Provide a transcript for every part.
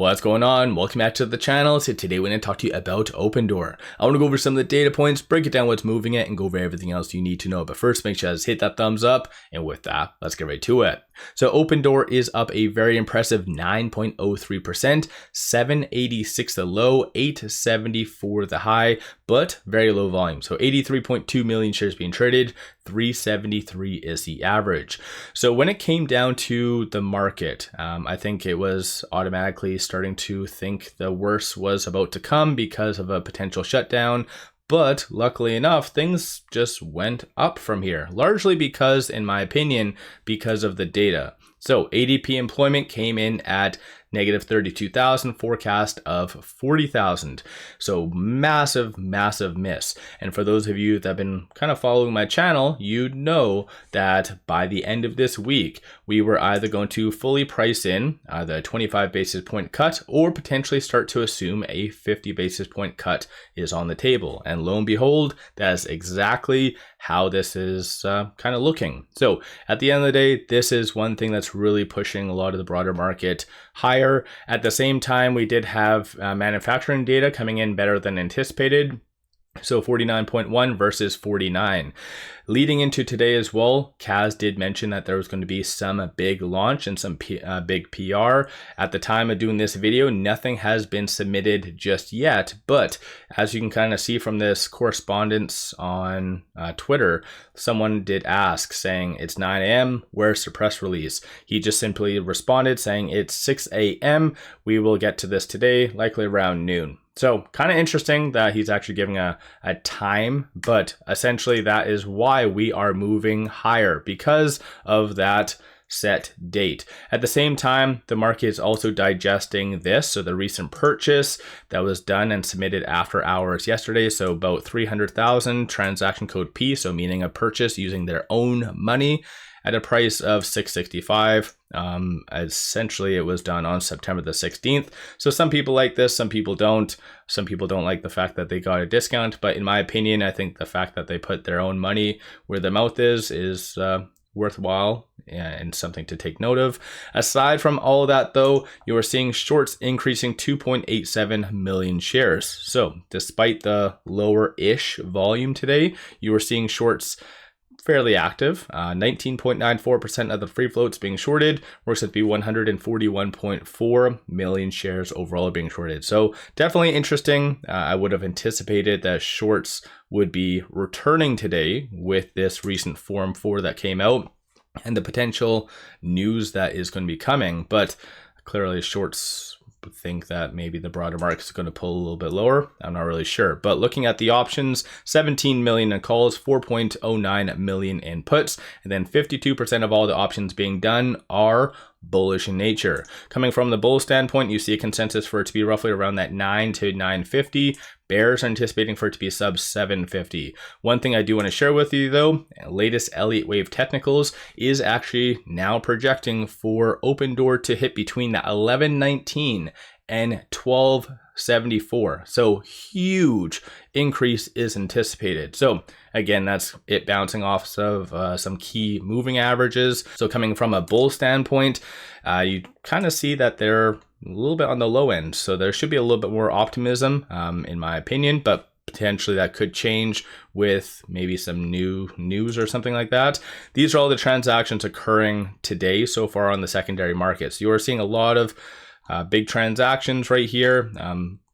What's going on? Welcome back to the channel. So today we're going to talk to you about Opendoor. I want to go over some of the data points, break it down what's moving it, and go over everything else you need to know. But first, make sure to hit that thumbs up. And with that, let's get right to it. So Opendoor is up a very impressive 9.03%, 786 the low, 874 the high, but very low volume. So 83.2 million shares being traded, 373 is the average. So when it came down to the market, I think it was automatically starting to think the worst was about to come because of a potential shutdown. But luckily enough, things just went up from here, largely because, in my opinion, because of the data. So ADP employment came in at negative 32,000, forecast of 40,000. So massive miss. And for those of you that have been kind of following my channel, you know that by the end of this week, we were either going to fully price in either a 25 basis point cut or potentially start to assume a 50 basis point cut is on the table. And lo and behold, that's exactly how this is kind of looking. So at the end of the day, this is one thing that's really pushing a lot of the broader market higher. At the same time, we did have manufacturing data coming in better than anticipated. So 49.1 versus 49. Leading into today as well, Kaz did mention that there was going to be some big launch and some big PR. At the time of doing this video, nothing has been submitted just yet. But as you can kind of see from this correspondence on Twitter, someone did ask saying it's 9 a.m. Where's the press release? He just simply responded saying it's 6 a.m. We will get to this today, likely around noon. So kind of interesting that he's actually giving a time, but essentially that is why we are moving higher, because of that set date. At the same time, the market is also digesting this. So the recent purchase that was done and submitted after hours yesterday. So about 300,000 transaction code P. So meaning a purchase using their own money at a price of $665. Essentially it was done on September the 16th. So some people like this, some people don't. Some people don't like the fact that they got a discount, but in my opinion, I think the fact that they put their own money where their mouth is worthwhile and something to take note of. Aside from all of that though, you are seeing shorts increasing 2.87 million shares. So despite the lower-ish volume today, you are seeing shorts fairly active. 19.94% of the free floats being shorted, works out to be 141.4 million shares overall being shorted. So definitely interesting. I would have anticipated that shorts would be returning today with this recent Form 4 that came out and the potential news that is going to be coming, but clearly shorts think that maybe the broader market is going to pull a little bit lower. I'm not really sure. But looking at the options, 17 million in calls, 4.09 million in puts, and then 52% of all the options being done are bullish in nature. Coming from the bull standpoint, you see a consensus for it to be roughly around that 9 to 950. Bears are anticipating for it to be sub 750. One thing I do want to share with you though, latest Elliot wave technicals is actually now projecting for Opendoor to hit between the 1119 and 1274. So huge increase is anticipated. So again, that's it bouncing off of some key moving averages. So coming from a bull standpoint, you kind of see that they're a little bit on the low end. So there should be a little bit more optimism in my opinion, but potentially that could change with maybe some new news or something like that. These are all the transactions occurring today so far on the secondary markets. You are seeing a lot of big transactions right here,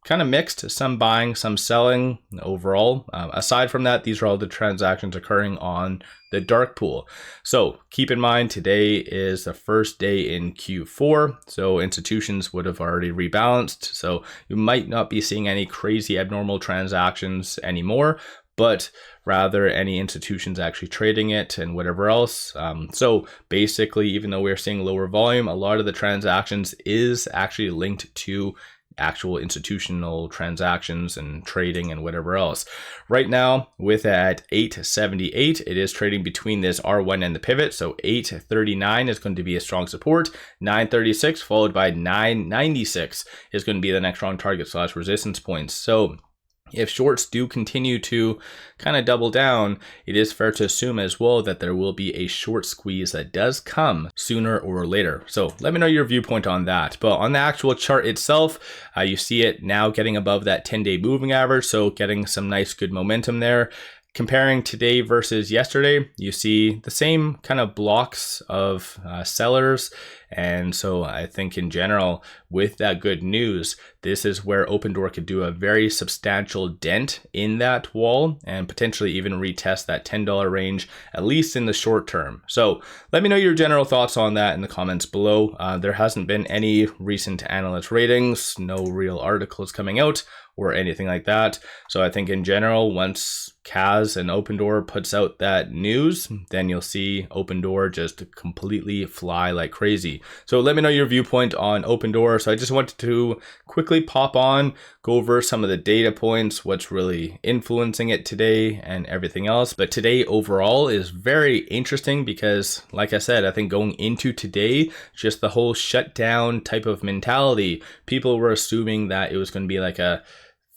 kind of mixed, some buying, some selling overall. Aside from that, these are all the transactions occurring on the dark pool. So keep in mind, today is the first day in Q4. So institutions would have already rebalanced. So you might not be seeing any crazy abnormal transactions anymore, but rather any institutions actually trading it and whatever else. So basically, even though we're seeing lower volume, a lot of the transactions is actually linked to actual institutional transactions and trading and whatever else. Right now, with at 878, it is trading between this R1 and the pivot. So 839 is going to be a strong support. 936 followed by 996 is going to be the next strong target / resistance points. So if shorts do continue to kind of double down, it is fair to assume as well that there will be a short squeeze that does come sooner or later. So let me know your viewpoint on that. But on the actual chart itself, you see it now getting above that 10-day moving average, so getting some nice good momentum there. Comparing today versus yesterday, you see the same kind of blocks of sellers. And so I think in general, with that good news, this is where Opendoor could do a very substantial dent in that wall and potentially even retest that $10 range, at least in the short term. So let me know your general thoughts on that in the comments below. There hasn't been any recent analyst ratings, no real articles coming out or anything like that. So I think in general, once 𝗧𝗧 and Opendoor puts out that news, then you'll see Opendoor just completely fly like crazy. So let me know your viewpoint on Opendoor. So I just wanted to quickly pop on, go over some of the data points, what's really influencing it today and everything else. But today overall is very interesting because, like I said, I think going into today, just the whole shutdown type of mentality, people were assuming that it was going to be like a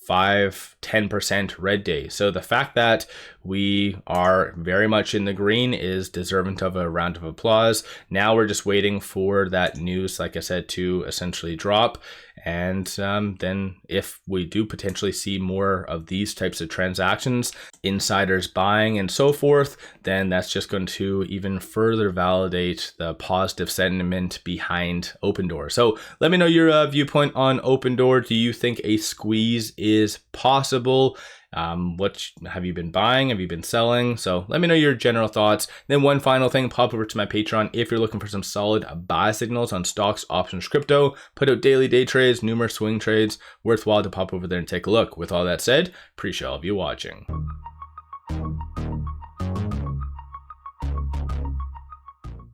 5-10% red day. So the fact that we are very much in the green is deserving of a round of applause. Now we're just waiting for that news, like I said, to essentially drop. And then if we do potentially see more of these types of transactions, insiders buying and so forth, then that's just going to even further validate the positive sentiment behind Opendoor. So let me know your viewpoint on Opendoor. Do you think a squeeze is possible? What have you been buying? Have you been selling? So let me know your general thoughts. Then one final thing, pop over to my Patreon if you're looking for some solid buy signals on stocks, options, crypto. Put out daily day trades, numerous swing trades. Worthwhile to pop over there and take a look. With all that said, appreciate all of you watching.